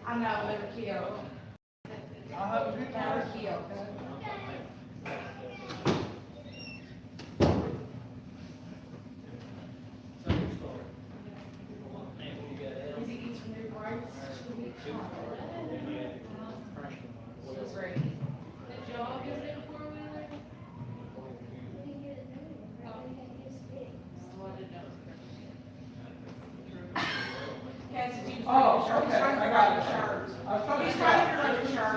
I know, they were killed. They were killed. Is he getting some new brakes? She's ready. Did y'all get it for a wheeler? Cassie, did you? Oh, okay, I got it. Shirt. I was trying to He's figure trying out. to run the shirt.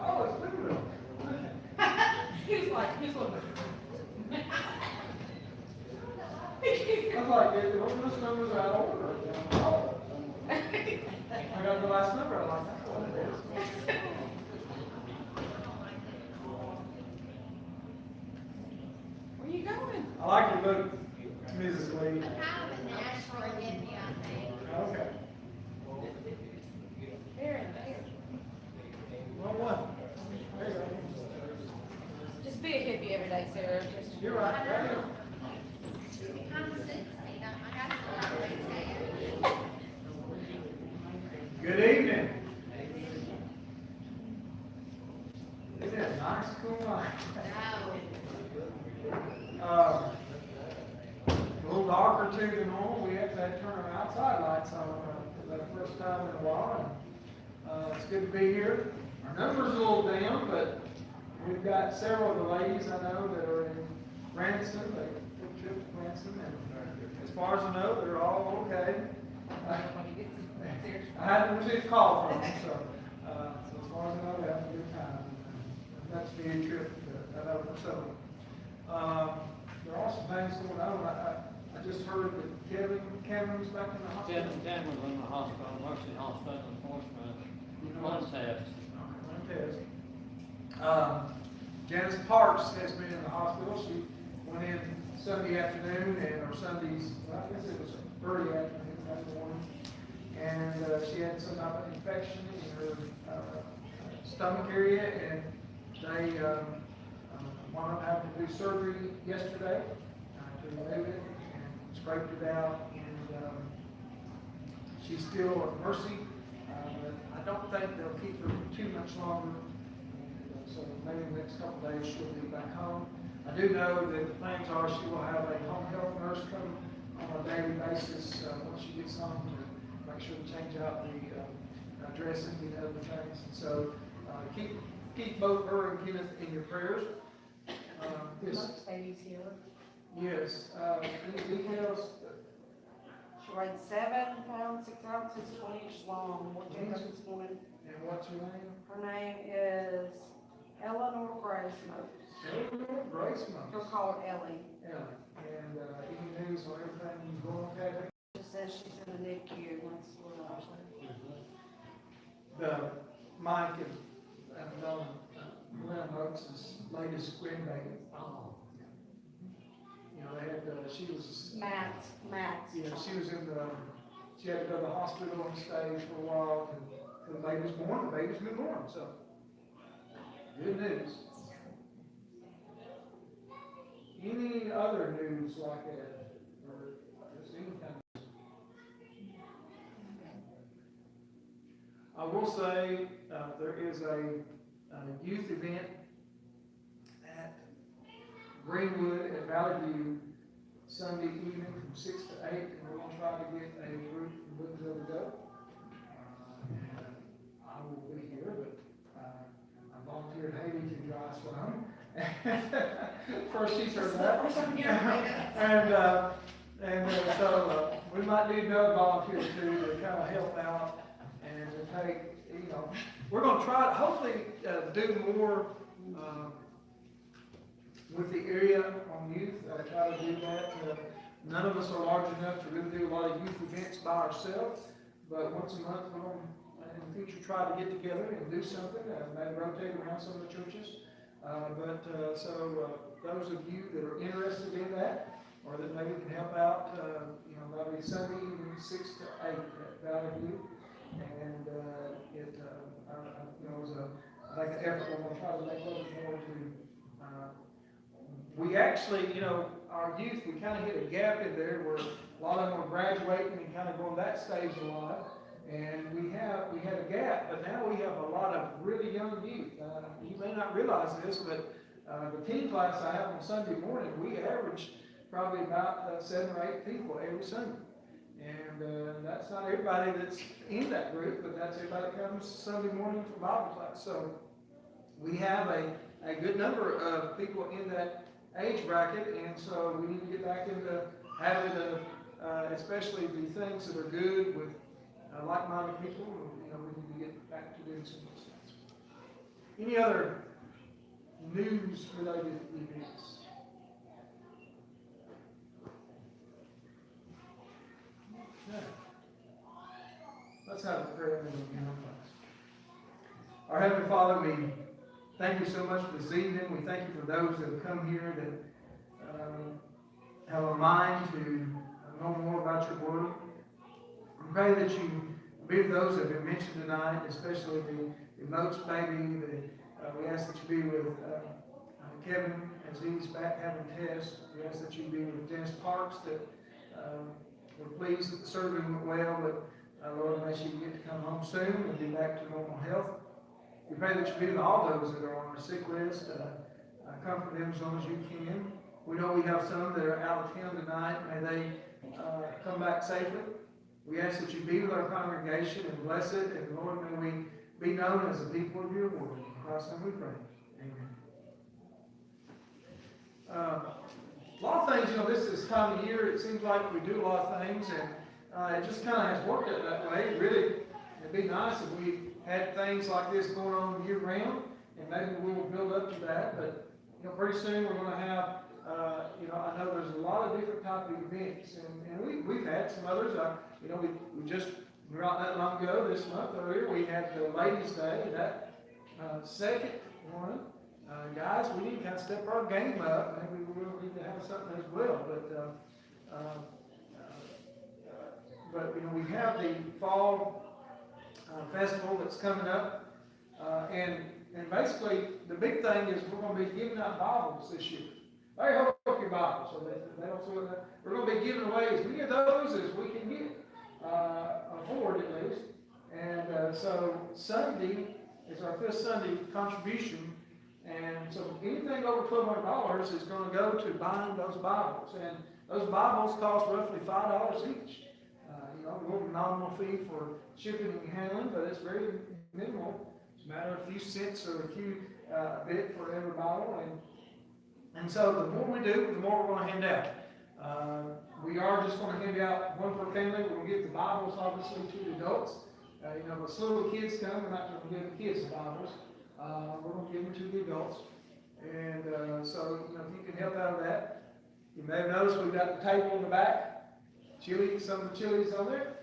Oh, it's been real. He was like, he's looking. I was like, if this number's out of order. Oh. I got the last number, I'm like, that's what it is. Where you going? I like your book, Mrs. Lee. Kind of a natural hippie, I think. Okay. There, there. Well, one. There you go. Just be a hippie every day, Sarah. Just. You're right, right here. It kind of suits me, I got to go out Good evening. Isn't it nice, cool night? A little darker too than normal. We have to turn our outside lights on for the first time in a while. And, it's good to be here. Our number's a little down, but we've got several of the ladies I know that are in Branson. They took a trip to Branson, and as far as I know, they're all okay. I hadn't received a call from them, so as far as I know, they're having a good time. That's the trip that I know for several. There are some things going on. I just heard that Cameron's back in the hospital. Cameron's in the hospital, Mercy Hospital, unfortunately. One test. Janice Parks has been in the hospital. She went in Sunday afternoon or Sundays, well, I guess it was early afternoon, that morning. And she had some type of infection in her stomach area, and they wound up having to do surgery yesterday to remove it and scraped it out. And she's still at Mercy. But I don't think they'll keep her too much longer. And, so maybe the next couple of days she'll be back home. I do know that the plans are she will have a home health nurse come on a daily basis once she gets home to make sure to change out the dressing and other things. And so keep both her and Kenneth in your prayers. Most babies here. Yes. Any details? She weighed 7 pounds, 6 ounces, 20 inches long. What you got this morning? And what's her name? Her name is Eleanor Grace Mose. Eleanor Grace We'll Mose. call her Ellie. Ellie. And any news on everything going okay? She says she's in the NICU. That's what I was saying. Mike and Glenn Oaks' latest grandbaby. Oh. You know, they had, she was, Max. you know, she was in she had to go to the hospital and stay for a while, and the baby's born, the baby's been born, so, good news. Any other news like that, or just any kind of? I will say, there is a youth event at Greenwood at Valley View Sunday evening from 6 to 8, and we're going to try to get a group from Woodville to go. I will be here, but I volunteered Haley to drive some. First she's heard that. So we might need another volunteer too to kind of help out and to take, you know, we're going to try to hopefully do more with the area on youth. Try to do that. None of us are large enough to really do a lot of youth events by ourselves, but once a month we're going to, in the future, try to get together and do something, maybe rotate around some of the churches. So those of you that are interested in that, or that maybe can help out, that'll be Sunday evening, 6 to 8 at Valley View. And, it was I think an effort we're gonna try to make a little more to, we actually, our youth, we kind of hit a gap in there where a lot of them are graduating and kind of going that stage of life. And we had a gap, but now we have a lot of really young youth. You may not realize this, but the teen class I have on Sunday morning, we average probably about 7 or 8 people every Sunday. And that's not everybody that's in that group, but that's everybody that comes Sunday morning for Bible class. So we have a good number of people in that age bracket, and so we need to get back into having especially the things that are good with like-minded people. We need to get back to doing some of those things. Any other news-related events? No. Let's have a prayer and we'll class. Our Heavenly Father, we thank you so much for this evening. We thank you for those that have come here that have a mind to know more about your word. We pray that you be with those that have been mentioned tonight, especially the Moats baby. We ask that you be with Kevin as he's back having tests. We ask that you be with Dennis Parks, that we're pleased that the surgery went well, but Lord, may she get to come home soon and be back to normal health. We pray that you be with all those that are on our sick list. Comfort them as long as you can. We know we have some that are out of town tonight. May they come back safely. We ask that you be with our congregation and bless it. And Lord, may we be known as the people of your word. In Christ's name we pray. Amen. A lot of things, this time of year, it seems like we do a lot of things, and it just kind of has worked out that way. Really, it'd be nice if we had things like this going on year round, and maybe we will build up to that. But pretty soon we're going to have, I know there's a lot of different type of events, and we've had some others. We just not that long ago, this month earlier, we had the Ladies' Day. That second one, guys, we need to kind of step our game up. Maybe we will need to have something as well. But we have the fall festival that's coming up, and basically the big thing is we're going to be giving out Bibles this year. Hey, hold up your Bible so they don't see that. We're going to be giving away as many of those as we can get, afford at least. And so Sunday is our 5th Sunday contribution, and so anything over $1,200 is going to go to buying those Bibles. And those Bibles cost roughly $5 each. A little nominal fee for shipping and handling, but it's very minimal. It's a matter of a few cents or a bit for every Bible. And so the more we do, the more we're going to hand out. We are just going to hand out one per family. We're going to give the Bibles, obviously, to the adults. If little kids come, we're not going to give the kids the Bibles. We're going to give them to the adults. And so, if you can help out with that. You may have noticed we've got the table in the back. Some of the chilies on there.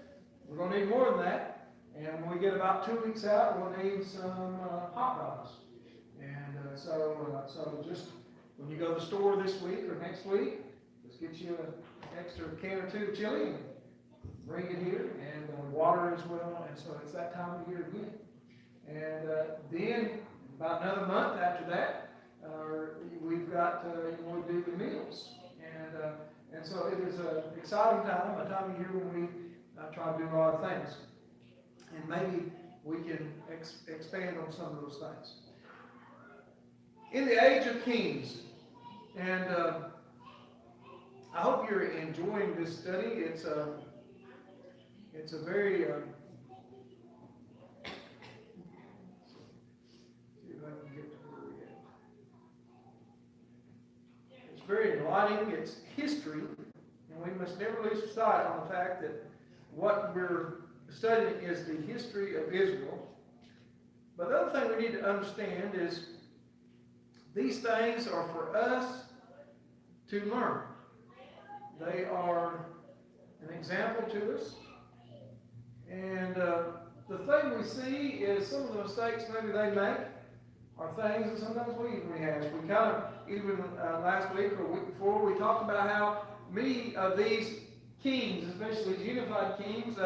We're going to need more than that. And when we get about 2 weeks out, we'll need some hot dogs. And so just when you go to the store this week or next week, just get you an extra can or 2 of chili and bring it here, and water as well. And so it's that time of year again. And then about another month after that, we've got we do the meals. And so it is an exciting time, a time of year when we try to do a lot of things. And maybe we can expand on some of those things. In the age of kings, and I hope you're enjoying this study. It's a very very enlightening. It's history, and we must never lose sight on the fact that what we're studying is the history of Israel. But the other thing we need to understand is these things are for us to learn. They are an example to us. And the thing we see is some of the mistakes maybe they make are things that sometimes we even rehash. We kind of even last week or week before, we talked about how many of these kings, especially these unified kings,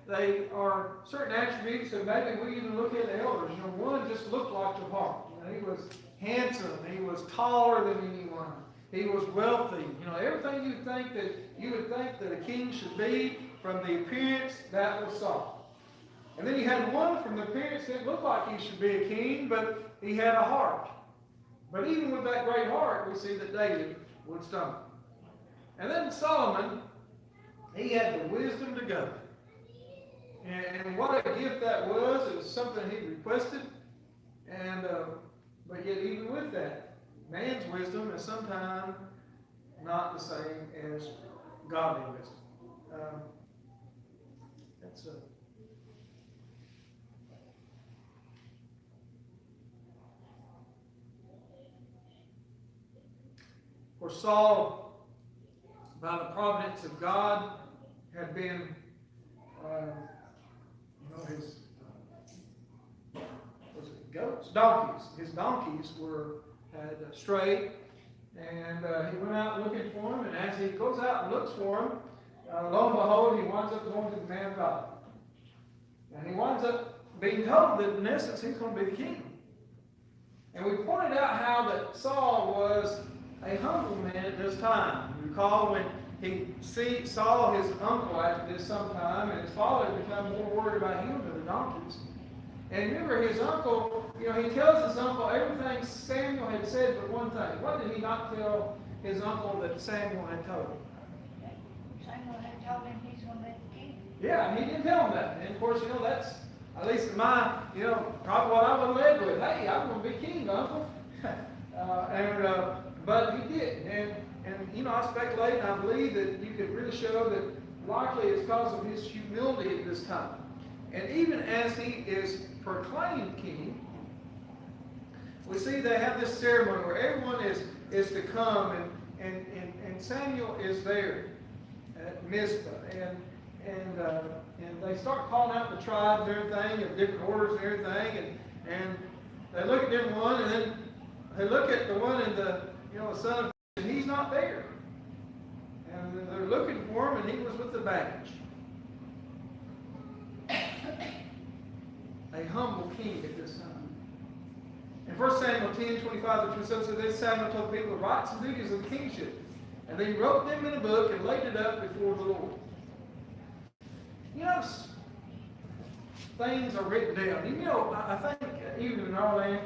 they are certain attributes that maybe we even look at the elders. You know, one just looked like the heart. You know, he was handsome. He was taller than anyone. He was wealthy. You know, everything you would think that a king should be from the appearance, that was Saul. And then you had one from the appearance that looked like he should be a king, but he had a heart. But even with that great heart, we see that David would stumble. And then Solomon, he had the wisdom to go. And what a gift that was. It was something he requested. And but yet even with that, man's wisdom is sometimes not the same as godly wisdom. That's for Saul, by the providence of God, had been, his donkeys. His donkeys had strayed, and he went out looking for them. And as he goes out and looks for them, lo and behold, he winds up going to the man of God, and he winds up being told that in essence he's going to be the king. And we pointed out how that Saul was a humble man at this time. You recall when he saw his uncle after this sometime, and his father had become more worried about him than the donkeys. And remember, his uncle, he tells his uncle everything Samuel had said but one thing. What did he not tell his uncle that Samuel had told him? Samuel had told him he's going to be the king. Yeah, and he didn't tell him that. And of course, that's, at least in my, probably what I would have led with. Hey, I'm going to be king, uncle. But he did. And I speculate, and I believe that you could really show that likely it's because of his humility at this time. And even as he is proclaimed king, we see they have this ceremony where everyone is to come, and Samuel is there at Mizpah, and they start calling out the tribes and everything, of different orders and everything, and they look at different one, and then they look at the one in the son of, and he's not there, and they're looking for him, and he was with the baggage. A humble king at this time. In 1 Samuel 10:25-27 says, "Then Samuel told the people the rights and duties of the kingship, and they wrote them in a book and laid it up before the Lord." Things are written down. I think even in our land,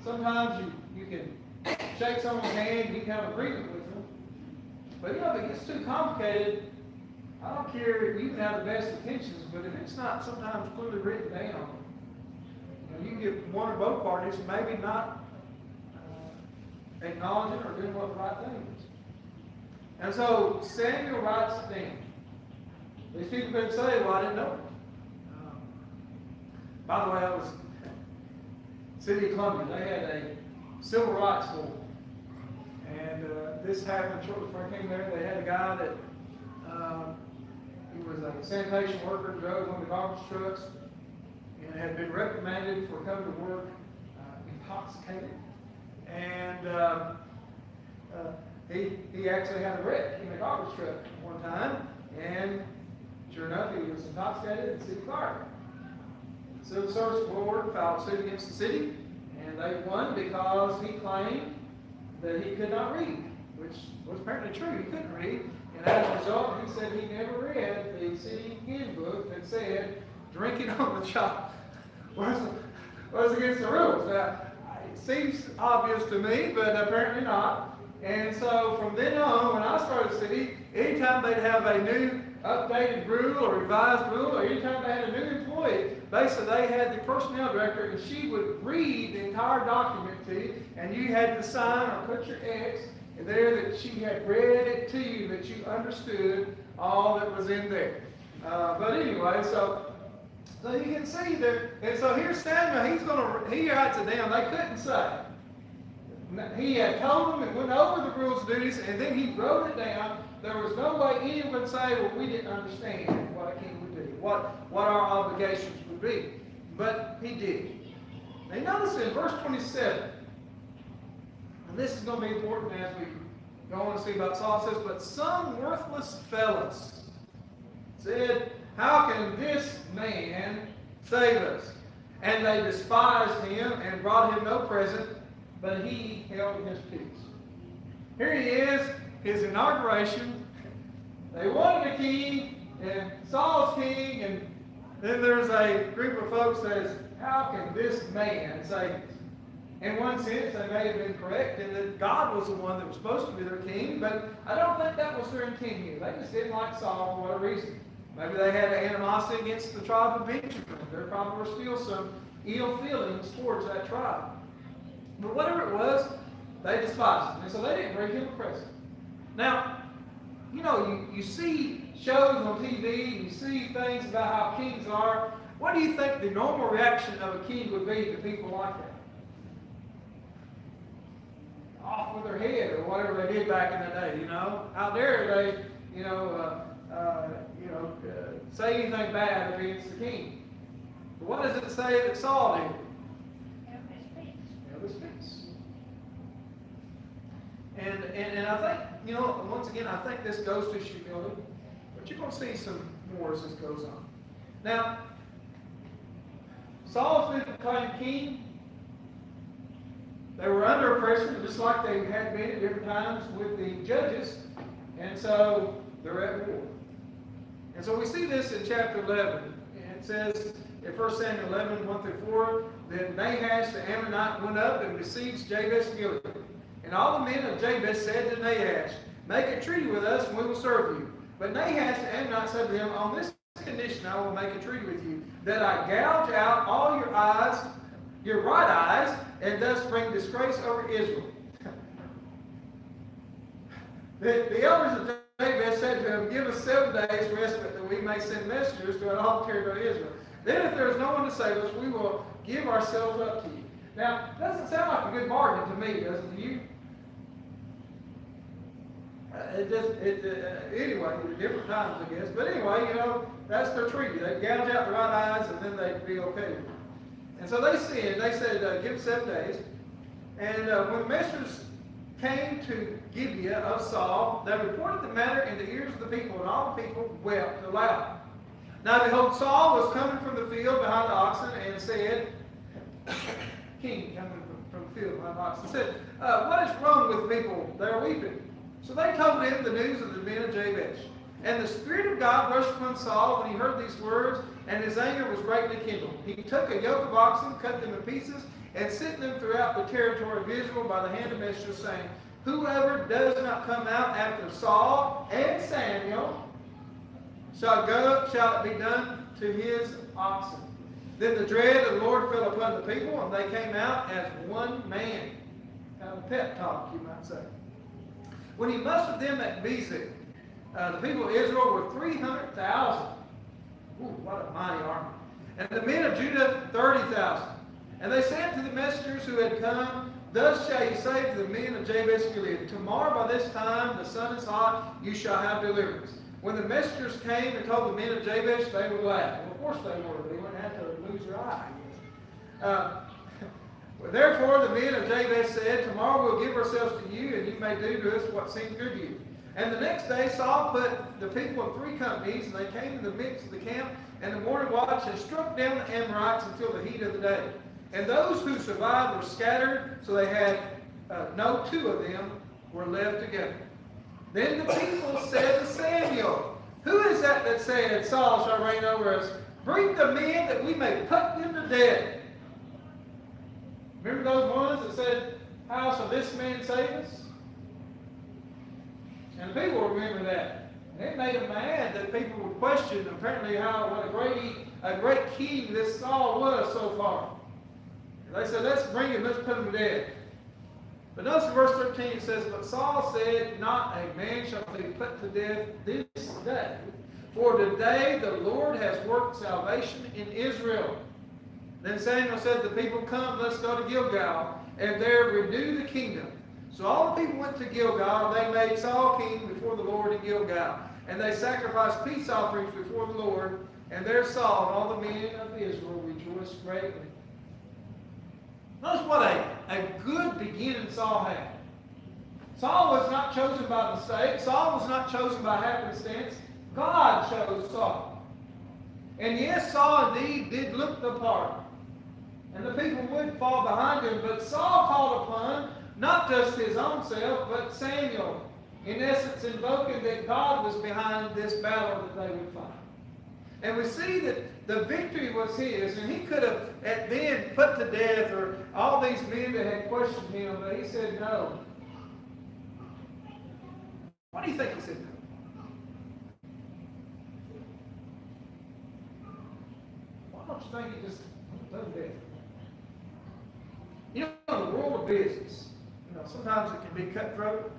sometimes you can shake someone's hand, you can have an agreement with them. But if it gets too complicated, I don't care if you can have the best intentions, but if it's not sometimes clearly written down, you can get one or both parties maybe not acknowledging or doing what the right thing is. And so Samuel writes it down. These people could say, "Well, I didn't know." By the way, I was City of Columbia. They had a civil rights board, and this happened shortly before I came there. They had a guy that he was a sanitation worker, drove one of the garbage trucks, and had been reprimanded for coming to work intoxicated. And he actually had a wreck in a garbage truck one time, and sure enough, he was intoxicated and the city fired him. The Civil Service Board filed suit against the city, and they won because he claimed that he could not read, which was apparently true. He couldn't read. And as a result, he said he never read the city handbook that said drinking on the job was against the rules. Now, it seems obvious to me, but apparently not. And so from then on, when I started the city, anytime they'd have a new updated rule or revised rule, or anytime they had a new employee, basically they had the personnel director, and she would read the entire document to you, and you had to sign or put your X there that she had read it to you, that you understood all that was in there. But anyway, so you can see there, and so here's Samuel. He writes it down. They couldn't say. He had told them and went over the rules and duties, and then he wrote it down. There was no way anyone would say, "Well, we didn't understand what a king would do, what our obligations would be." But he did. Now notice in verse 27, And this is going to be important as we go on to see about Saul. It says, but some worthless fellows said, how can this man save us? And they despised him and brought him no present, but he held his peace. Here he is, his inauguration. They wanted a king, and Saul's king, and then there's a group of folks that says, how can this man save us? In one sense, they may have been correct in that God was the one that was supposed to be their king, but I don't think that was their intent here. They just didn't like Saul for whatever reason. Maybe they had an animosity against the tribe of Benjamin. There probably were still some ill feelings towards that tribe. But whatever it was, they despised him. And so they didn't bring him a present. Now, you know, you see shows on TV, you see things about how kings are. What do you think the normal reaction of a king would be to people like that? Off with their head, or whatever they did back in the day, you know. Out there, they, say anything bad against the king. But what does it say that Saul did? Held his peace. Held his peace. And I think, you know, once again, I think this goes to humility. But you're going to see some more as this goes on. Now, Saul's been proclaimed king. They were under oppression, just like they had been at different times with the judges. And so they're at war. And so we see this in chapter 11. And it says in 1 Samuel 11, 1 through 4, then Nahash the Ammonite went up and besieged Jabesh Gilead. And all the men of Jabesh said to Nahash, make a treaty with us and we will serve you. But Nahash the Ammonite said to him, on this condition I will make a treaty with you, that I gouge out all your eyes, your right eyes, and thus bring disgrace over Israel. The elders of Jabesh said to him, give us 7 days respite that we may send messengers throughout all the territory of Israel. Then if there is no one to save us, we will give ourselves up to you. Now, it doesn't sound like a good bargain to me, does it to you? Anyway, different times, I guess. But anyway, you know, that's their treaty. They gouge out the right eyes and then they'd be okay with it. And so they sinned. They said, give 7 days. And when the messengers came to Gibeah of Saul, they reported the matter in the ears of the people, and all the people wept aloud. Now behold, Saul was coming from the field behind the oxen, and said, king coming from the field behind the oxen, said, what is wrong with people? They are weeping. So they told him the news of the men of Jabesh. And the Spirit of God rushed upon Saul when he heard these words, and his anger was greatly kindled. He took a yoke of oxen, cut them in pieces, and sent them throughout the territory of Israel by the hand of messengers, saying, whoever does not come out after Saul and Samuel shall it be done to his oxen. Then the dread of the Lord fell upon the people, and they came out as one man. Kind of a pep talk, you might say. When he mustered them at Bezek, the people of Israel were 300,000. Ooh, what a mighty army. And the men of Judah, 30,000. And they said to the messengers who had come, thus shall ye say to the men of Jabesh Gilead, tomorrow by this time the sun is hot, you shall have deliverance. When the messengers came and told the men of Jabesh, they were glad. Well, of course they were. They wouldn't have to lose their eye, I guess. Therefore the men of Jabesh said, tomorrow we'll give ourselves to you, and you may do to us what seems good to you. And the next day Saul put the people in 3 companies, and they came in the midst of the camp, and the morning watch, and struck down the Amorites until the heat of the day. And those who survived were scattered, so they had no 2 of them were left together. Then the people said to Samuel, who is that said, Saul shall reign over us? Bring the men that we may put them to death. Remember those ones that said, how shall this man save us? And the people remember that. And it made them mad that people would question apparently what a great king this Saul was so far. And they said, let's bring him, let's put him to death. But notice in verse 13 it says, but Saul said, not a man shall be put to death this day. For today the Lord has worked salvation in Israel. Then Samuel said to the people, come, let's go to Gilgal, and there renew the kingdom. So all the people went to Gilgal, and they made Saul king before the Lord in Gilgal. And they sacrificed peace offerings before the Lord, and there Saul and all the men of Israel rejoiced greatly. Notice what a good beginning Saul had. Saul was not chosen by mistake. Saul was not chosen by happenstance. God chose Saul. And yes, Saul indeed did look the part. And the people would fall behind him. But Saul called upon not just his own self, but Samuel. In essence, invoking that God was behind this battle that they would fight. And we see that the victory was his, and he could have then put to death or all these men that had questioned him, but he said no. Why do you think he said no? Why don't you think he just put him to death? You know, in the world of business, sometimes it can be cutthroat.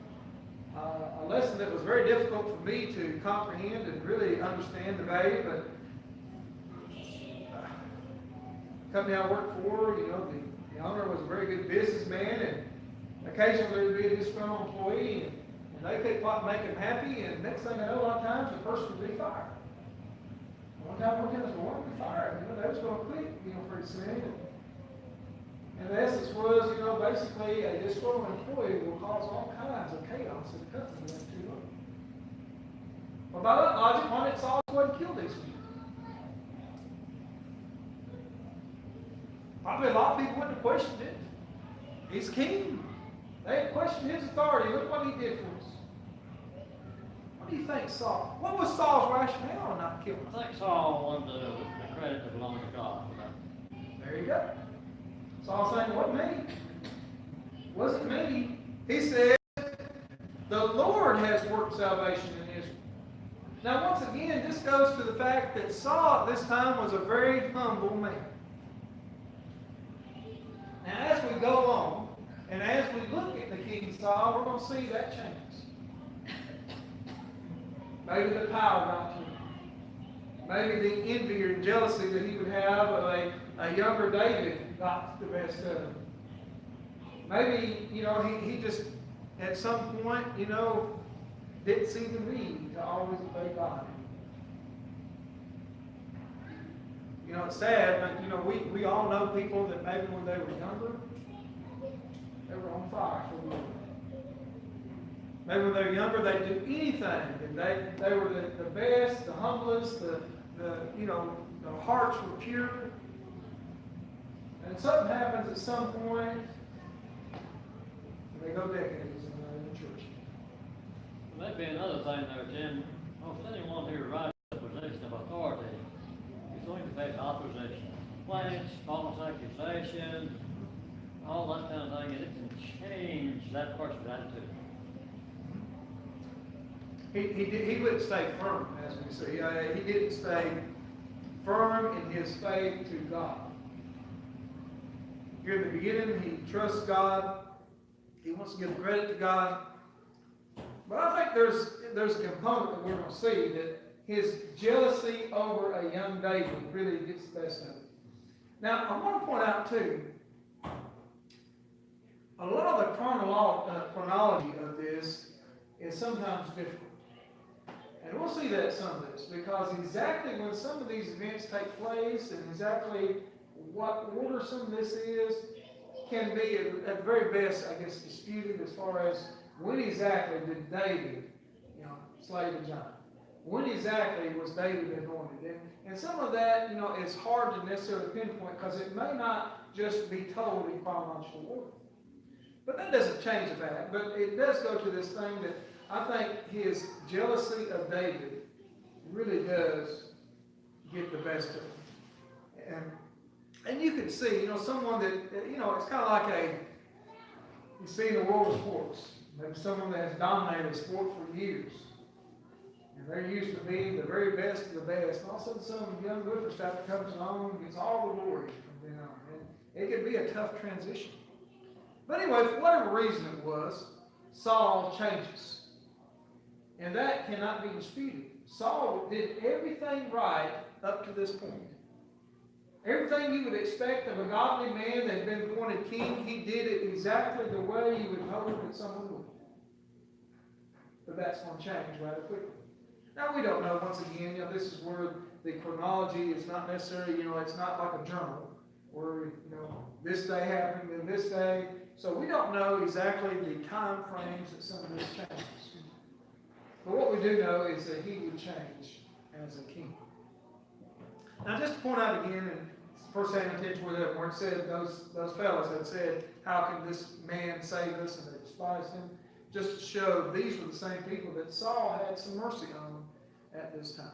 A lesson that was very difficult for me to comprehend and really understand the value, but the company I worked for, the owner was a very good businessman, and occasionally there would be a disgruntled employee, and they could make him happy, and next thing I know, a lot of times the person would be fired. One time, one was going to be fired. They was going to quit, pretty soon. And the essence was, basically a disgruntled employee will cause all kinds of chaos in the company that's too long. Well, by that logic, why didn't Saul go and kill these people? Probably a lot of people wouldn't have questioned it. He's king. They had questioned his authority. Look what he did for us. What do you think, Saul? What was Saul's rationale in not killing him? I think Saul wanted the credit to belong to God for that. There you go. Saul saying, "What me? Wasn't me." He said, "The Lord has worked salvation in Israel." Now, once again, this goes to the fact that Saul at this time was a very humble man. Now, as we go on, and as we look at the King Saul, we're going to see that change. Maybe the power got to him. Maybe the envy or jealousy that he would have of a younger David got the best of him. Maybe, he just, at some point, didn't see the need to always obey God. It's sad, but, we all know people that maybe when they were younger, they were on fire for the Lord. Maybe when they were younger, they'd do anything, and they were the best, the humblest, the hearts were pure. And something happens at some point, and they go decades in the church. Well, that'd be another thing there, Jim. Almost anyone who rises to a position of authority is going to face opposition. Complaints, false accusations, all that kind of thing, and it can change that person's attitude. He wouldn't stay firm, as we see. He didn't stay firm in his faith to God. Here in the beginning, he trusts God. He wants to give credit to God. But I think there's a component that we're going to see that his jealousy over a young David really gets the best of it. Now, I want to point out, too, a lot of the chronology of this is sometimes different. And we'll see that some of this, because exactly when some of these events take place and exactly what order some of this is can be, at the very best, I guess, disputed as far as when exactly did David, slay the giant. When exactly was David anointed? And some of that, it's hard to necessarily pinpoint because it may not just be told in chronological order. But that doesn't change the fact. But it does go to this thing that I think his jealousy of David really does get the best of him. And you can see, someone that, it's kind of like you see in the world of sports, maybe someone that has dominated sport for years. And they're used to being the very best of the best. And all of a sudden, some young whippersnapper comes along and gets all the glory from them. And it can be a tough transition. But anyway, for whatever reason it was, Saul changes. And that cannot be disputed. Saul did everything right up to this point. Everything you would expect of a godly man that had been appointed king, he did it exactly the way you would hope that someone would. But that's going to change rather quickly. Now, we don't know, once again, this is where the chronology is not necessarily, it's not like a journal where, this day happened and this day. So we don't know exactly the time frames that some of this changes. But what we do know is that he would change as a king. Now just to point out again, in 1 Samuel 10:27, where it said those fellows had said, how can this man save us? And they despised him. Just to show these were the same people that Saul had some mercy on at this time.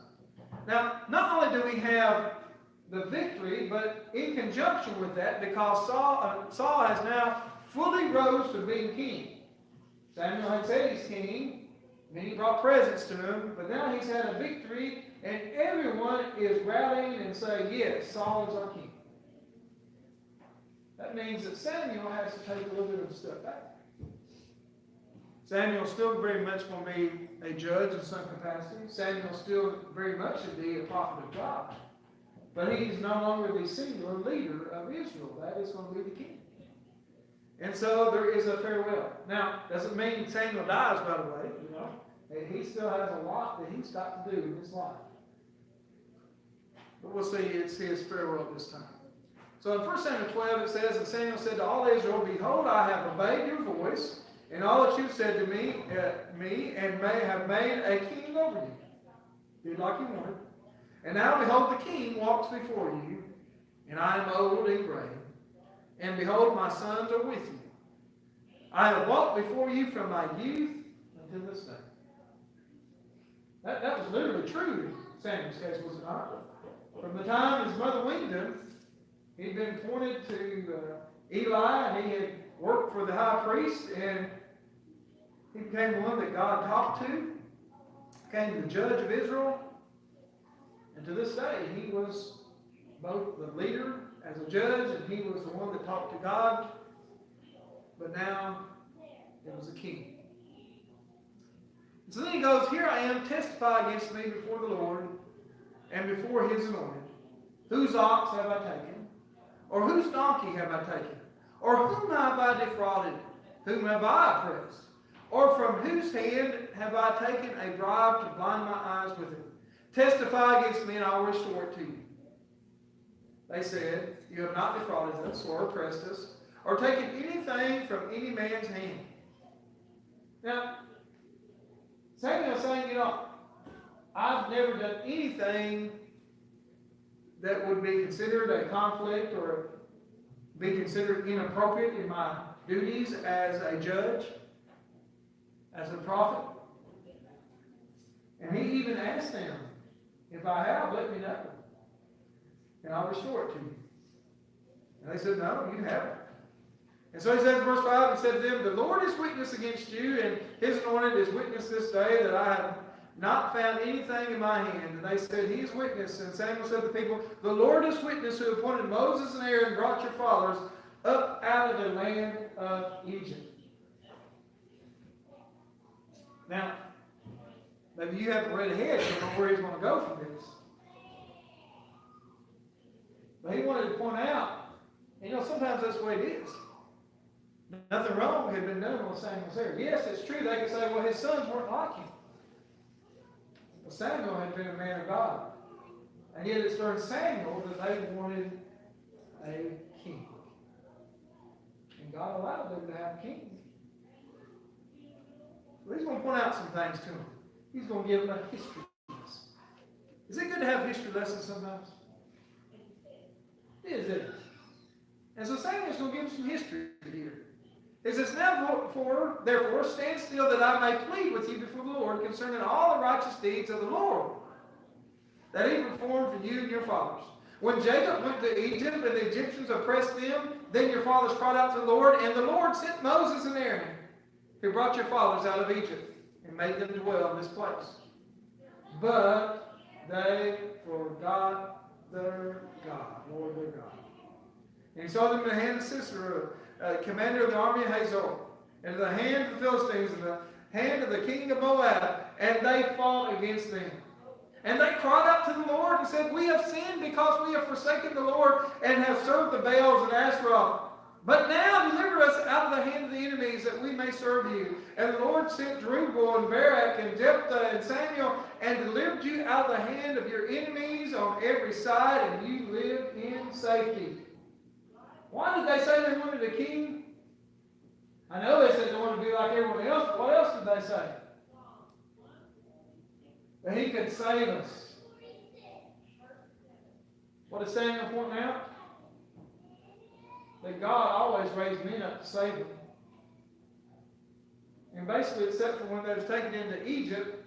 Now, not only do we have the victory, but in conjunction with that, because Saul has now fully rose to being king. Samuel had said he's king, and then he brought presents to him, but now he's had a victory, and everyone is rallying and saying, yes, Saul is our king. That means that Samuel has to take a little bit of a step back. Samuel's still very much going to be a judge in some capacity. Samuel still very much should be a prophet of God. But he's no longer the singular leader of Israel. That is going to be the king. And so there is a farewell. Now, doesn't mean Samuel dies, by the way. You know, he still has a lot that he's got to do in his life. But we'll see it's his farewell this time. So in 1 Samuel 12 it says, and Samuel said to all Israel, behold, I have obeyed your voice, and all that you said to me, and may have made a king over you. Did like you wanted. And now behold, the king walks before you, and I am old and gray. And behold, my sons are with you. I have walked before you from my youth until this day. That was literally true in Samuel's case, was it not? From the time his mother weaned him, he'd been appointed to Eli, and he had worked for the high priest, and he became the one that God talked to, became the judge of Israel, and to this day he was both the leader as a judge, and he was the one that talked to God, but now it was a king. And so then he goes, here I am, testify against me before the Lord and before his anointed. Whose ox have I taken? Or whose donkey have I taken? Or whom have I defrauded? Whom have I oppressed? Or from whose hand have I taken a bribe to blind my eyes with it? Testify against me, and I will restore it to you. They said, you have not defrauded us, or oppressed us, or taken anything from any man's hand. Now, Samuel is saying, you know, I've never done anything that would be considered a conflict or be considered inappropriate in my duties as a judge, as a prophet. And he even asked them, if I have, let me know, and I'll restore it to you. And they said, no, you haven't. And so he says in verse 5, he said to them, the Lord is witness against you, and his anointed is witness this day that I have not found anything in my hand. And they said, he is witness. And Samuel said to the people, the Lord is witness who appointed Moses and Aaron and brought your fathers up out of the land of Egypt. Now, maybe you haven't read ahead, you don't know where he's going to go from this. But he wanted to point out, you know, sometimes that's the way it is. Nothing wrong had been done when Samuel was there. Yes, it's true. They could say, well, his sons weren't like him. But Samuel had been a man of God. And yet it's during Samuel that they wanted a king. And God allowed them to have a king. Well, he's going to point out some things to them. He's going to give them a history lesson. Is it good to have history lessons sometimes? It is, isn't it? And so Samuel's going to give them some history here. It says, therefore, stand still that I may plead with you before the Lord concerning all the righteous deeds of the Lord that he performed for you and your fathers. When Jacob went to Egypt and the Egyptians oppressed them, then your fathers cried out to the Lord, and the Lord sent Moses and Aaron, who brought your fathers out of Egypt and made them dwell in this place. But they forgot their God, Lord their God. And he saw them in the hand of Sisera, commander of the army of Hazor, and in the hand of the Philistines, and the hand of the king of Moab, and they fought against them. And they cried out to the Lord and said, we have sinned because we have forsaken the Lord and have served the Baals and Ashtaroth. But now deliver us out of the hand of the enemies that we may serve you. And the Lord sent Jerubbaal and Barak and Jephthah and Samuel and delivered you out of the hand of your enemies on every side, and you lived in safety. Why did they say they wanted a king? I know they said they wanted to be like everyone else, but what else did they say? That he could save us. What is Samuel pointing out? That God always raised men up to save them. And basically, except for when they were taken into Egypt,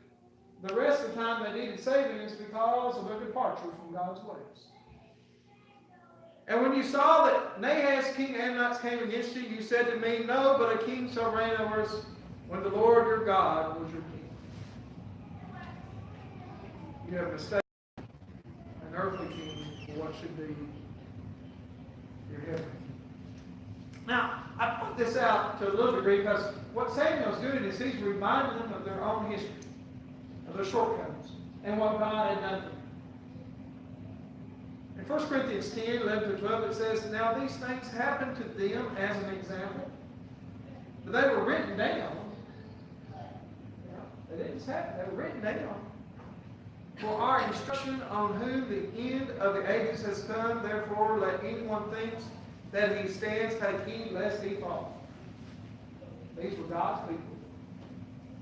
the rest of the time they needed saving is because of a departure from God's ways. And when you saw that Nahaz, king of Ammonites, came against you, you said to me, no, but a king shall reign over us when the Lord your God was your king. You have mistaken an earthly king for what should be your heavenly king. Now, I point this out to a little degree because what Samuel's doing is he's reminding them of their own history, of their shortcomings, and what God had done for them. In 1 Corinthians 10, 11 to 12, it says, now these things happened to them as an example, but they were written down. They didn't just happen, they were written down. For our instruction on whom the end of the ages has come, therefore let anyone thinks that he stands take heed lest he fall. These were God's people.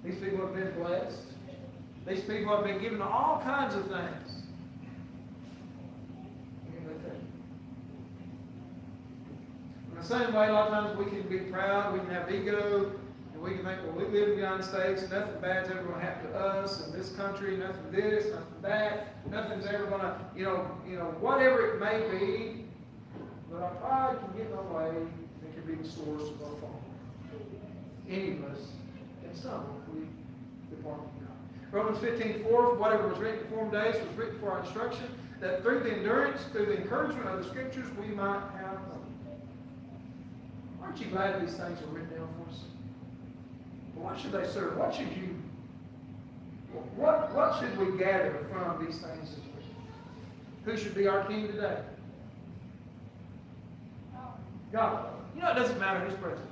These people have been blessed. These people have been given all kinds of things. In the same way, a lot of times we can be proud, we can have ego, and we can think, well, we live in the United States, nothing bad's ever going to happen to us, in this country, nothing this, nothing that, nothing's ever going to, whatever it may be. But our pride can get in our way, and it can be the source of our fall. Any of us can stumble if we depart from God. Romans 15:4, whatever was written in former days was written for our instruction, that through the endurance, through the encouragement of the Scriptures, we might have hope. Aren't you glad these things are written down for us? Well, what should they serve? What should we gather from these things? Who should be our king today? God. It doesn't matter who's president.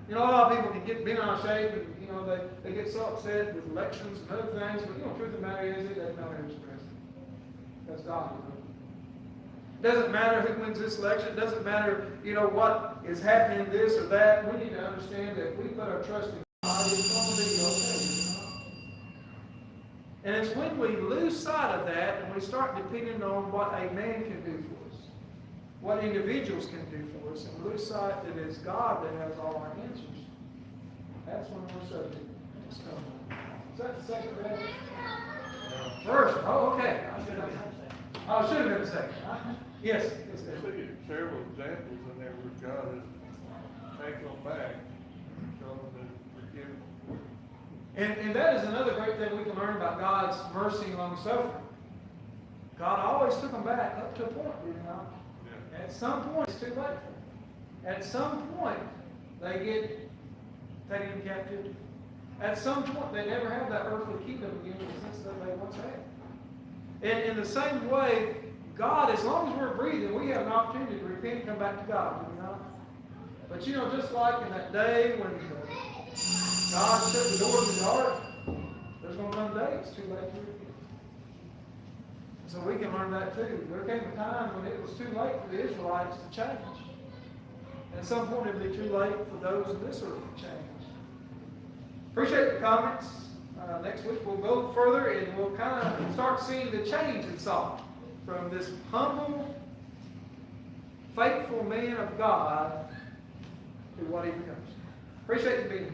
A lot of people can get bent out of shape and, they get so upset with elections and other things, but the truth of the matter is it doesn't matter who's president. That's God. It doesn't matter who wins this election. It doesn't matter, what is happening in this or that. We need to understand that if we put our trust in God, it's going to be okay. And it's when we lose sight of that and we start depending on what a man can do for us, what individuals can do for us, and lose sight that it's God that has all our answers. That's when we're subject to stumble. Is that the second verse? First. Oh, okay. I should have been the second. Yes. I see several examples in there where God has taken them back, shown them forgiveness. And that is another great thing we can learn about God's mercy and long suffering. God always took them back up to a point, did he not? Yeah. At some point, it's too late for them. At some point, they get taken into captivity. At some point, they never have that earthly kingdom again in the sense that they once had. And in the same way, God, as long as we're breathing, we have an opportunity to repent and come back to God, do we not? But just like in that day when God shut the door of the ark, there's going to come a day it's too late to repent. So we can learn that too. There came a time when it was too late for the Israelites to change. And at some point it will be too late for those in this earth to change. Appreciate the comments. Next week we'll go further and we'll kind of start seeing the change in Saul from this humble, faithful man of God to what he becomes. Appreciate you being here.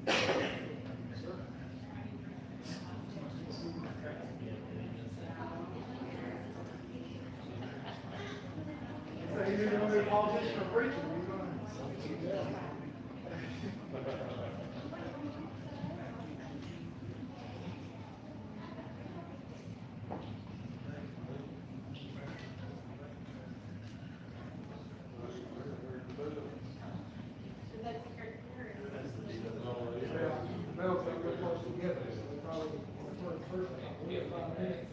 So you didn't know the politician or preacher, you're gonna. Bells ain't real close together, so they probably, first, we have 5 minutes.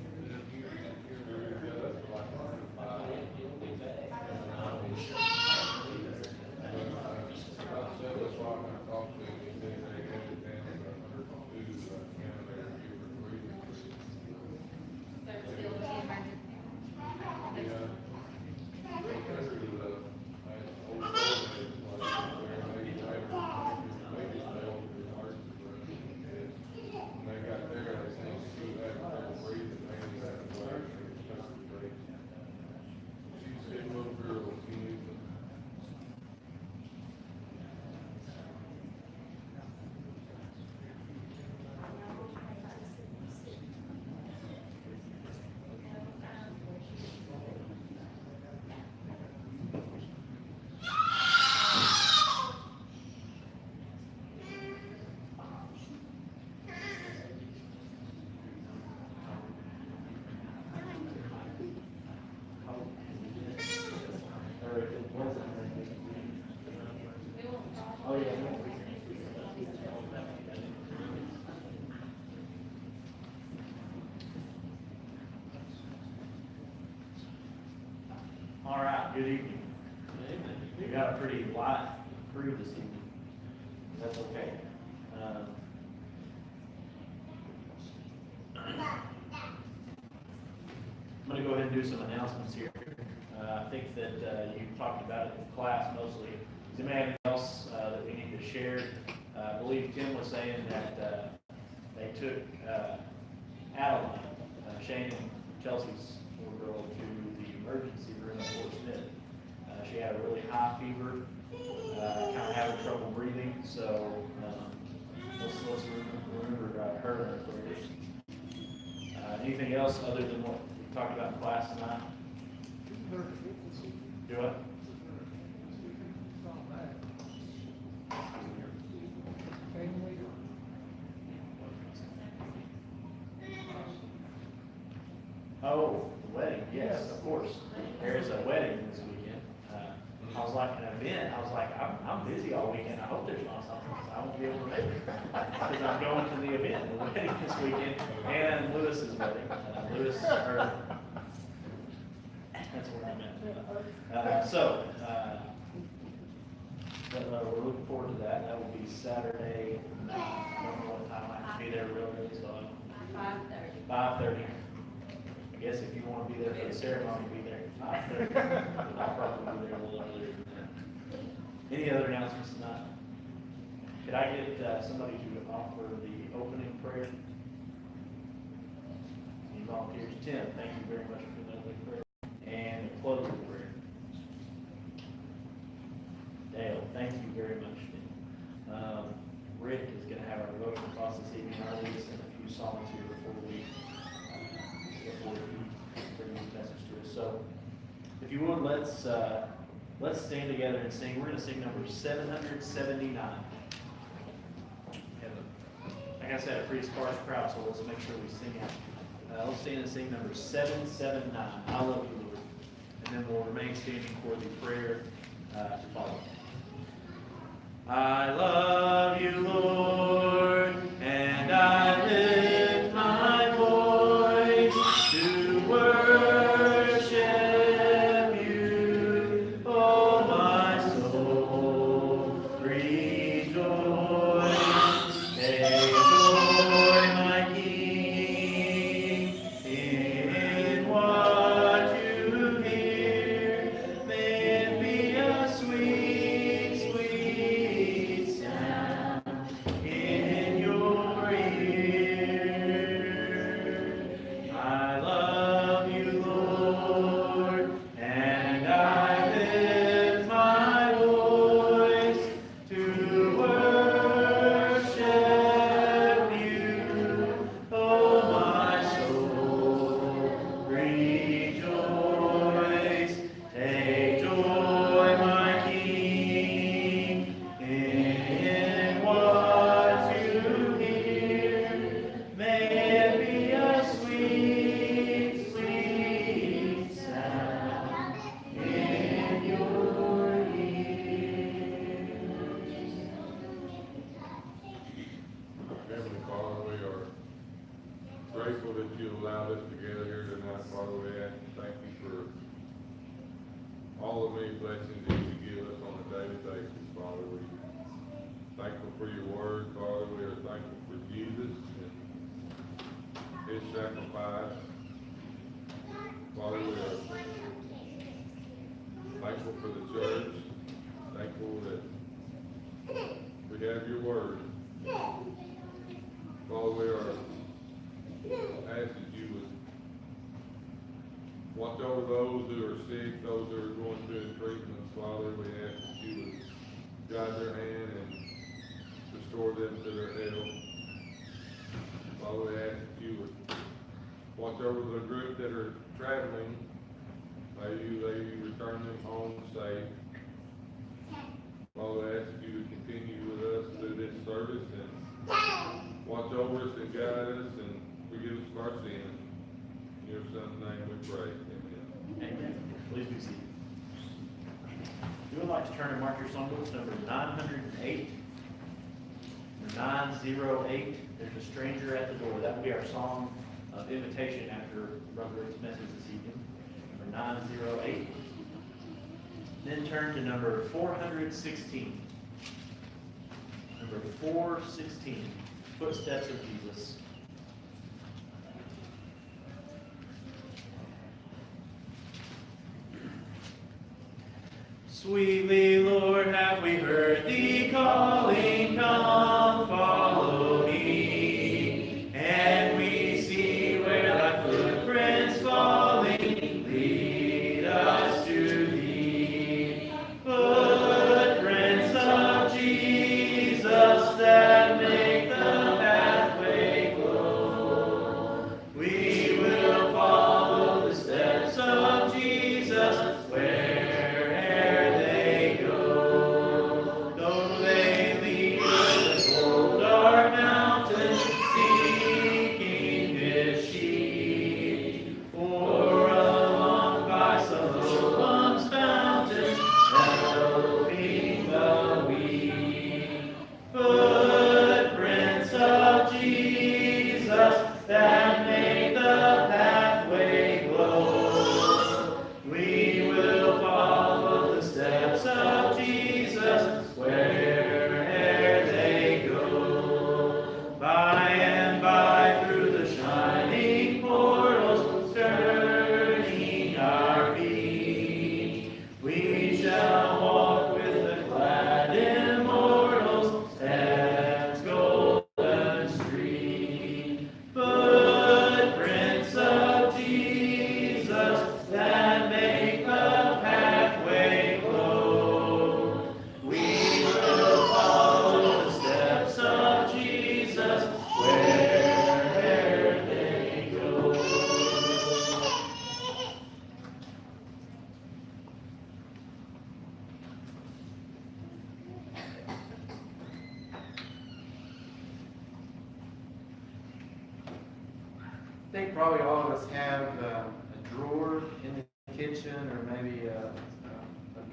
All right, good evening. We got a pretty light crew this evening. That's okay. I'm gonna go ahead and do some announcements here. I think that you talked about it in class mostly. Does anybody have anything else that we need to share? I believe Tim was saying that they took Adeline, Shane and Chelsea's little girl, to the emergency room at Fort Smith. She had a really high fever, kind of having trouble breathing, so let's remember her in our prayers. Anything else other than what we talked about in class tonight? Do it. Oh, the wedding, yes, of course. There is a wedding this weekend. I was like, an event, I was like, I'm busy all weekend, I hope there's not something, so I won't be able to make it. Because I'm going to the event, the wedding this weekend, and Lewis's wedding. Lewis, or, that's what I meant. We're looking forward to that. That will be Saturday. I don't know what time I have to be there real early, so 5:30. 5:30. I guess if you want to be there for the ceremony, be there at 5:30. I'll probably be there a little earlier than that. Any other announcements tonight? Could I get somebody to offer the opening prayer? Any volunteers? Tim, thank you very much for the opening prayer. And the closing prayer. Dale, thank you very much. Rick is going to have our devotion process this evening. I'll lead us in a few songs here before he brings his message to us. So, if you would, let's stand together and sing. We're going to sing number 779. Like I said, a pretty sparse crowd, so let's make sure we sing it. Let's stand and sing number 779. I love you, Lord. And then we'll remain standing for the prayer to follow. I love you, Lord, and I lift my voice to worship you. Oh, my soul, rejoice. Take joy, my King, in what you hear. May it be a sweet, sweet sound. that you allowed us to gather here tonight, Father. We ask and thank you for all the many blessings that you give us on a daily basis, Father. We are thankful for your word, Father. We are thankful for Jesus and his sacrifice. Father, we are thankful for the church, thankful that we have your word. Father, we are asking that you would watch over those who are sick, those who are going through treatments. Father, we ask that you would guide their hand and restore them to their health. Father, we ask that you would watch over the group that are traveling. May you return them home safe. Father, I ask that you would continue with us through this service and watch over us and guide us and forgive us of our sins. In your son's name we pray. Amen. Amen. Please be seated. If you would like to turn and mark your songbooks, number 908. Number 908. There's a stranger at the door. That will be our song of invitation after Brother Rick's message this evening. Number 908. Then turn to number 416. Number 416. Footsteps of Jesus. Sweetly, Lord, have we heard thee calling, come, follow me. And we see where thy footprints falling, lead us to thee. Footprints of Jesus that make the pathway glow. We will follow the steps of Jesus where'er they go. Though they lead us to dark mountains, seeking his sheep, or along by Solomon's fountains, helping the weak. Footprints of Jesus that make the pathway glow. We will follow the steps of Jesus where'er they go. By and by through the shining portals, turning our feet, we shall walk with the glad immortals, steps golden street. Footprints of Jesus that make the pathway glow. We will follow the steps of Jesus wherever they go. I think probably all of us have a drawer in the kitchen, or maybe a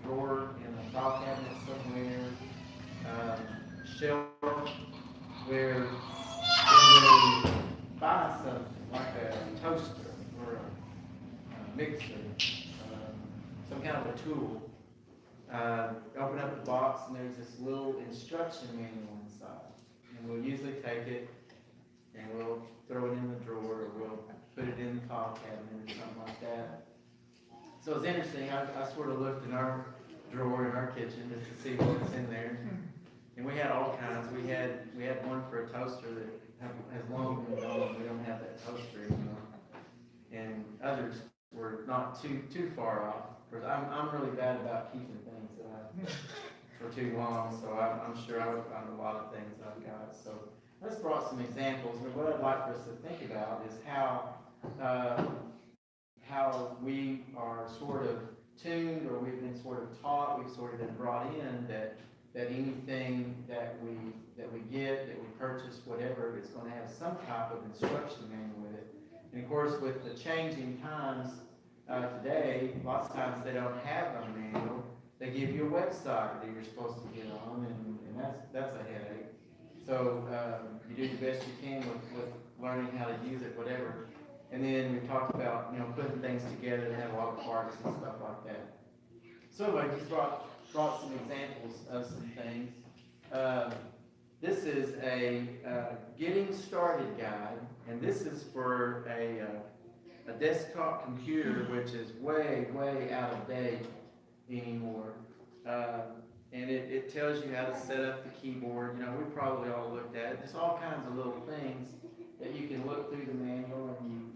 drawer in a file cabinet somewhere, shelf where when we buy something like a toaster or a mixer, some kind of a tool, open up the box and there's this little instruction manual inside, and we'll usually take it and we'll throw it in the drawer, or we'll put it in the file cabinet or something like that. So it's interesting, I sort of looked in our drawer in our kitchen just to see what was in there. And we had all kinds. We had one for a toaster that has long been gone. We don't have that toaster anymore. And others were not too far off. Because I'm really bad about keeping things that for too long, so I'm sure I would find a lot of things I've got. So I just brought some examples, but what I'd like for us to think about is how we are sort of tuned, or we've been sort of taught, we've sort of been brought in that anything that we get, that we purchase, whatever, it's going to have some type of instruction manual with it. And of course, with the changing times today, lots of times they don't have a manual. They give you a website that you're supposed to get on, and that's a headache. So, you do the best you can with learning how to use it, whatever. And then we talked about, you know, putting things together to have a lot of parts and stuff like that. So I just brought some examples of some things. This is a getting started guide, and this is for a desktop computer, which is way, way out of date anymore. And it tells you how to set up the keyboard. You know, we probably all looked at it. There's all kinds of little things that you can look through the manual and you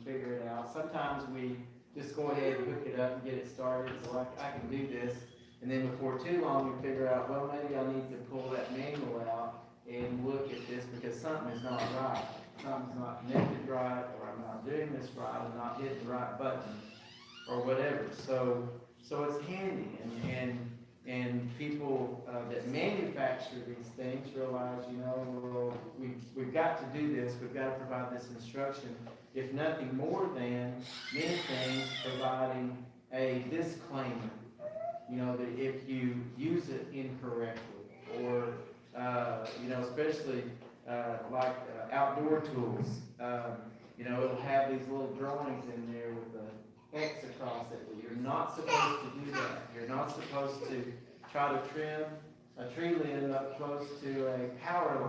figure it out. Sometimes we just go ahead and hook it up and get it started. So I can do this. And then before too long, we figure out, well, maybe I need to pull that manual out and look at this because something is not right. Something's not connected right, or I'm not doing this right, I'm not hitting the right button, or whatever. So it's handy, and people that manufacture these things realize, you know, well, we've got to do this, we've got to provide this instruction, if nothing more than, many things, providing a disclaimer, you know, that if you use it incorrectly, or, you know, especially like outdoor tools, you know, it'll have these little drawings in there with a X across it, but you're not supposed to do that. You're not supposed to try to trim a tree limb up close to a power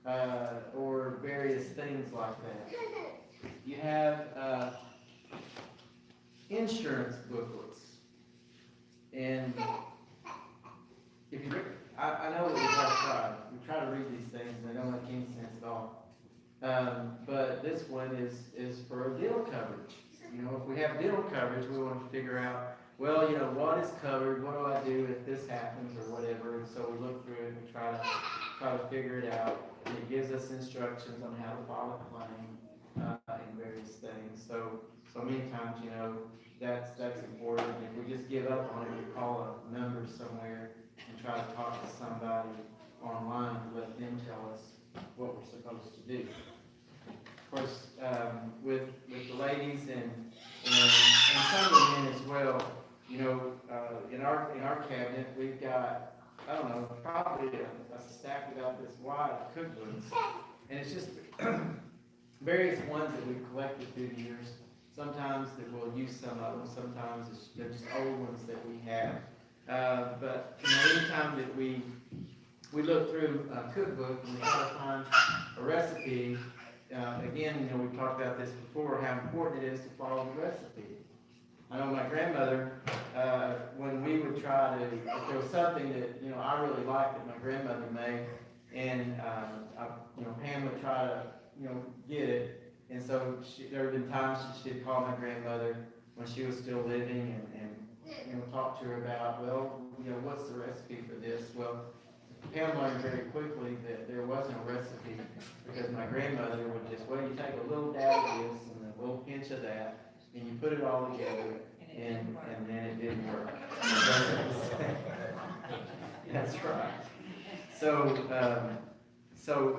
line, or various things like that. You have insurance booklets, and if you, I know that we try to read these things, and they don't make any sense at all. But this one is for deal coverage. You know, if we have deal coverage, we want to figure out, well, you know, what is covered, what do I do if this happens, or whatever. And so we look through it and try to figure it out. And it gives us instructions on how to file a claim, and various things. So many times, you know, that's important. If we just give up on it, we call a number somewhere and try to talk to somebody online to let them tell us what we're supposed to do. Of course, with the ladies and some of the men as well, you know, in our cabinet we've got, I don't know, probably a stack about this wide of cookbooks, and it's just various ones that we've collected through the years. Sometimes that we'll use some of them, sometimes they're just old ones that we have. But you know, anytime that we look through a cookbook and we try to find a recipe, again, you know, we've talked about this before, how important it is to follow the recipe. I know my grandmother, when we would try to, if there was something that, you know, I really liked that my grandmother made, and, you know, Pam would try to, you know, get it. And so there have been times she'd call my grandmother when she was still living and you know, talk to her about, well, you know, what's the recipe for this? Well, Pam learned very quickly that there wasn't a recipe because my grandmother would just, well, you take a little dab of this and a little pinch of that, and you put it all together, and then it didn't work. That's right. So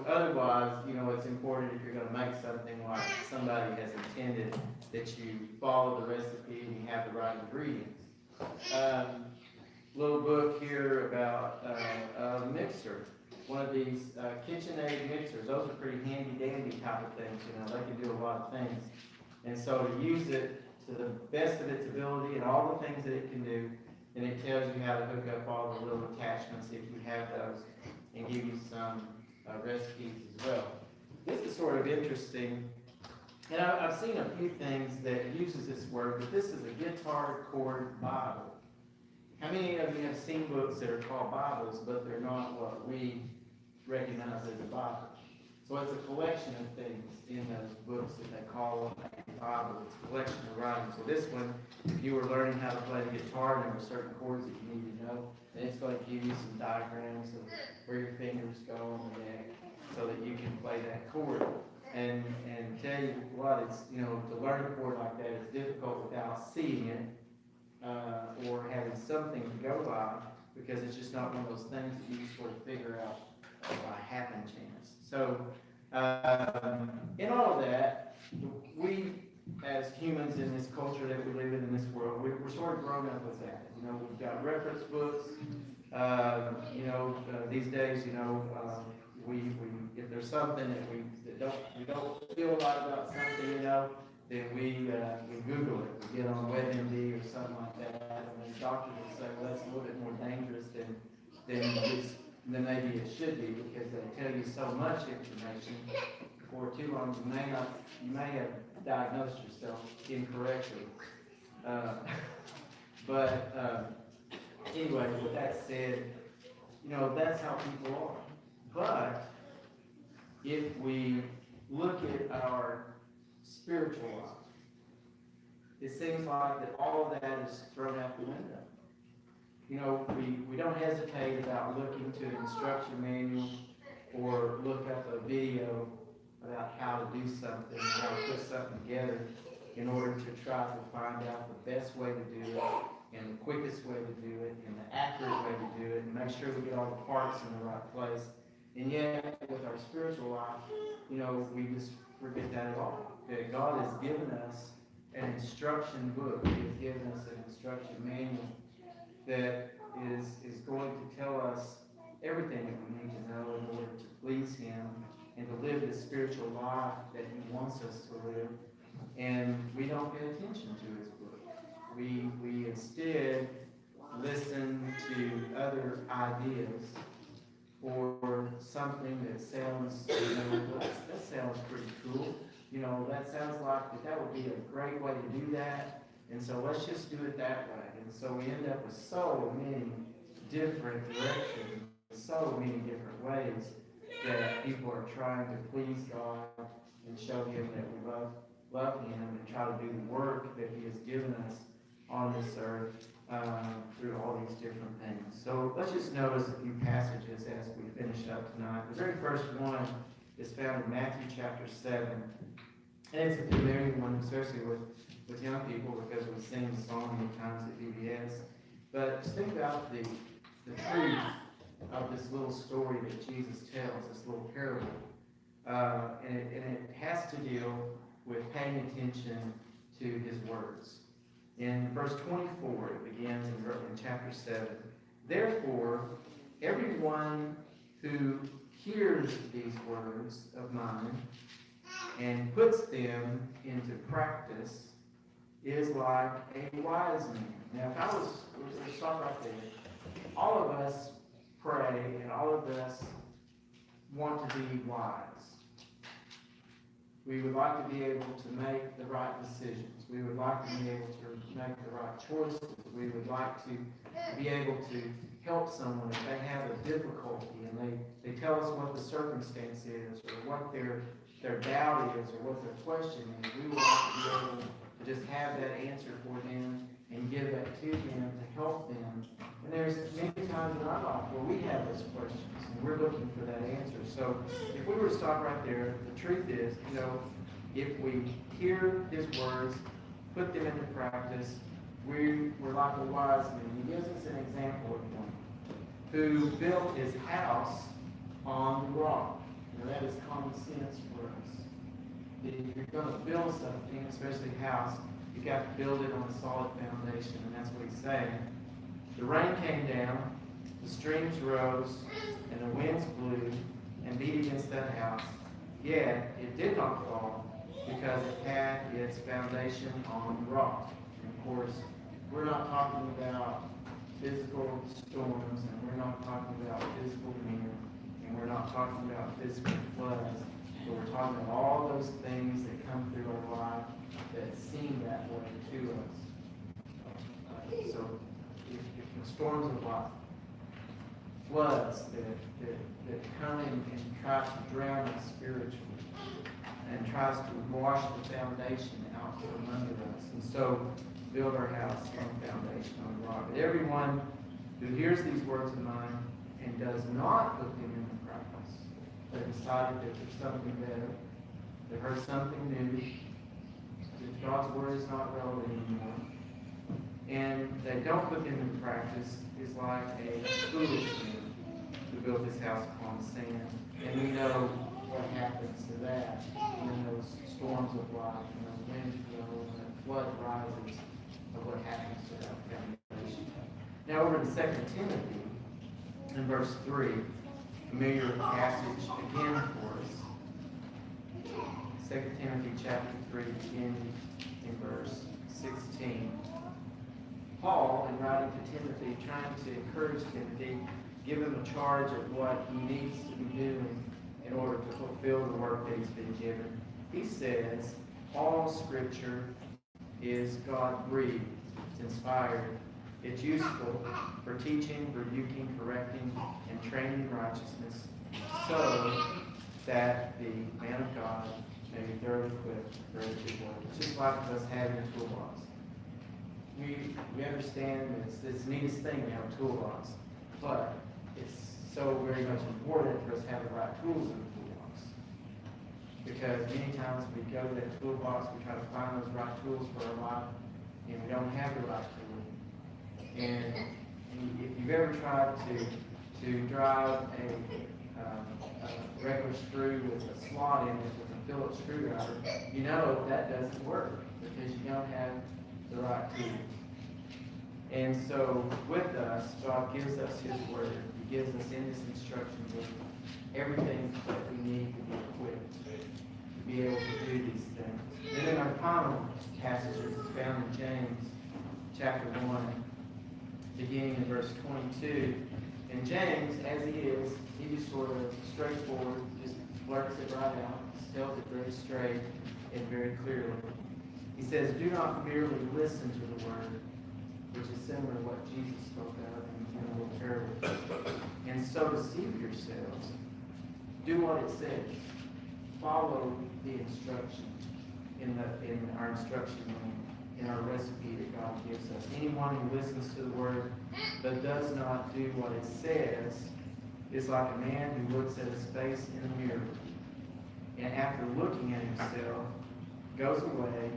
otherwise, you know, it's important if you're going to make something like somebody has intended that you follow the recipe and you have the right ingredients. Little book here about a mixer. One of these KitchenAid mixers. Those are pretty handy dandy type of things. You know, they can do a lot of things. And so to use it to the best of its ability and all the things that it can do, and it tells you how to hook up all the little attachments if you have those, and give you some recipes as well. This is sort of interesting, and I've seen a few things that uses this word, but this is a guitar chord Bible. How many of you have seen books that are called Bibles, but they're not what we recognize as a Bible? So it's a collection of things in those books that they call a Bible. It's a collection of writings. So this one, if you were learning how to play the guitar, and there were certain chords that you need to know, and it's going to give you some diagrams of where your fingers go on the neck so that you can play that chord. And tell you what, it's, you know, to learn a chord like that is difficult without seeing it or having something to go by, because it's just not one of those things that you sort of figure out by happen chance. So in all of that, we as humans in this culture that we live in this world, we're sort of grown up with that. You know, we've got reference books, These days, if there's something that we don't feel right about something, then we Google it, we get on WebMD or something like that, and the doctor will say, well, that's a little bit more dangerous than maybe it should be, because they tell you so much information for too long, you may have diagnosed yourself incorrectly. Anyway, with that said, that's how people are. But if we look at our spiritual life, it seems like that all of that is thrown out the window. We don't hesitate about looking to an instruction manual or look up a video about how to do something, how to put something together in order to try to find out the best way to do it and the quickest way to do it and the accurate way to do it and make sure we get all the parts in the right place. And yet, with our spiritual life, we just forget that at all. That God has given us an instruction book. He has given us an instruction manual that is going to tell us everything that we need to know in order to please Him and to live the spiritual life that He wants us to live. And we don't pay attention to His book. We instead listen to other ideas or something that sounds, that sounds pretty cool. That sounds like that would be a great way to do that. And so let's just do it that way. And so we end up with so many different directions, so many different ways that people are trying to please God and show Him that we love Him and try to do the work that He has given us on this earth through all these different things. So let's just notice a few passages as we finish up tonight. The very first one is found in Matthew chapter 7. And it's a familiar one, especially with young people, because we sing the song many times at VBS. But just think about the truth of this little story that Jesus tells, this little parable. And it has to deal with paying attention to His words. In verse 24, it begins in chapter 7. Therefore, everyone who hears these words of mine and puts them into practice is like a wise man. Now, if I was to stop right there, all of us pray and all of us want to be wise. We would like to be able to make the right decisions. We would like to be able to make the right choices. We would like to be able to help someone if they have a difficulty and they tell us what the circumstance is or what their doubt is or what their question is. We would like to be able to just have that answer for them and give that to them to help them. And there's many times in our life where we have those questions and we're looking for that answer. So if we were to stop right there, the truth is, if we hear His words, put them into practice, we're like a wise man. He gives us an example of one who built his house on the rock. Now that is common sense for us. If you're going to build something, especially a house, you've got to build it on a solid foundation, and that's what He's saying. The rain came down, the streams rose, and the winds blew and beat against that house. Yet it did not fall because it had its foundation on the rock. And of course, we're not talking about physical storms, and we're not talking about physical wind, and we're not talking about physical floods, but we're talking about all those things that come through our life that seem that way to us. So if the storms of life, floods that come and try to drown us spiritually and tries to wash the foundation out from under us. And so build our house on the foundation on the rock. But everyone who hears these words of mine and does not put them into practice, they decided that there's something better, they heard something new, that God's word is not relevant anymore, and they don't put them into practice, is like a foolish man who built his house upon sand. And we know what happens to that when those storms of life and those winds blow and the flood rises, of what happens to that foundation. Now over in 2 Timothy in verse 3, familiar passage again for us. 2 Timothy chapter 3, beginning in verse 16. Paul, in writing to Timothy, trying to encourage Timothy, give him a charge of what he needs to be doing in order to fulfill the work that he's been given. He says, all Scripture is God-breathed, it's inspired, it's useful for teaching, rebuking, correcting, and training in righteousness, so that the man of God may be thoroughly equipped for every good work. It's just like us having a toolbox. We understand it's the neatest thing to have a toolbox, but it's so very much important for us to have the right tools in the toolbox. Because many times we go to that toolbox, we try to find those right tools for our life, and we don't have the right tool. And if you've ever tried to drive a regular screw with a slot in it with a Phillips screwdriver, you know that doesn't work because you don't have the right tool. And so with us, God gives us His Word. He gives us in this instruction book everything that we need to be equipped to be able to do these things. And then our final passage is found in James chapter 1, beginning in verse 22. And James, as he is, he just sort of straightforward, just blurts it right out, tells it very straight and very clearly. He says, do not merely listen to the word, which is similar to what Jesus spoke of in a little parable, and so deceive yourselves. Do what it says. Follow the instruction in our instruction manual, in our recipe that God gives us. Anyone who listens to the word but does not do what it says is like a man who looks at his face in a mirror, and after looking at himself, goes away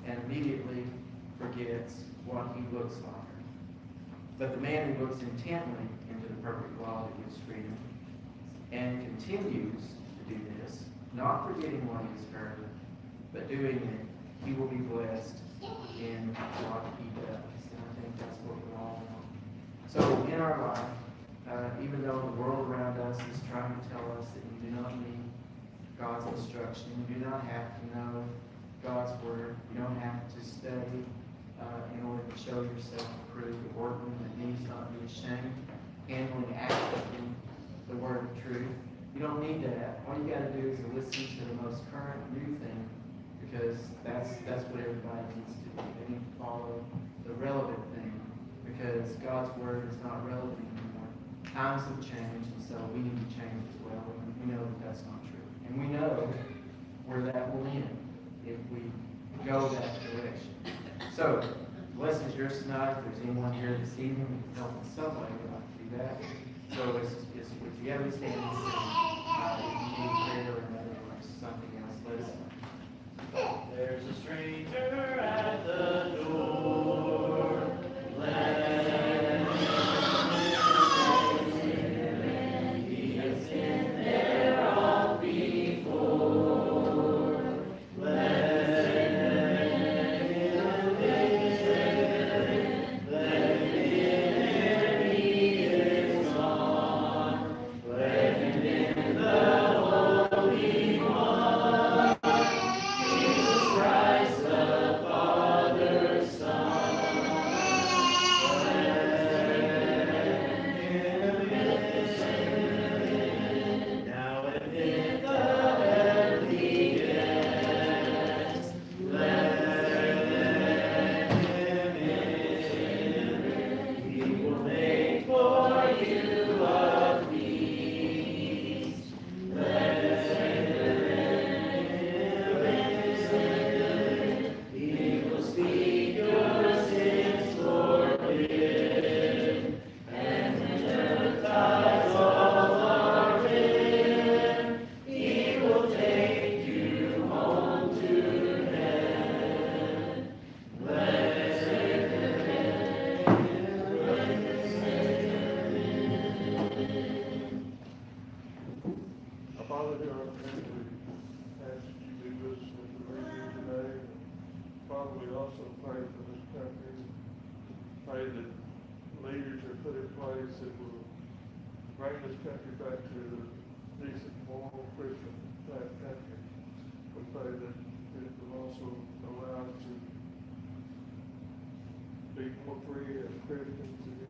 and immediately forgets what he looks like. But the man who looks intently into the perfect law that gives freedom and continues to do this, not forgetting what he has heard, but doing it, he will be blessed in what he does. And I think that's what we all want. So in our life, even though the world around us is trying to tell us that we do not need God's instruction, you do not have to know God's word, you don't have to study in order to show yourself approved, a workman that needs not be ashamed, handling actively the word of truth. You don't need that. All you got to do is listen to the most current new thing, because that's what everybody needs to do. They need to follow the relevant thing, because God's word is not relevant anymore. Times have changed, and so we need to change as well. And we know that that's not true. And we know where that will end if we go that direction. So, the lesson is yours tonight. If there's anyone here this evening who can help in some way, we'd like to do that. So, if you have any standing, if you need prayer or another or something else, let us know. There's a stranger at the door. Let he has been there all before. Let him listen. Let him he is gone. Let him in the Holy One. Jesus Christ, the Father's Son. Now and in the heavenly guest, let him in. He will make for you a feast. Let he will speak your sins forgiven, and when the tides all are in, he will take you home to heaven. Our Father, who art in heaven, we ask that you be with us as we read here today. Father, we also pray for this country. Pray that leaders are put in place that will bring this country back to a decent, moral, Christian type country. We pray that it will also allow us to be more free as Christians and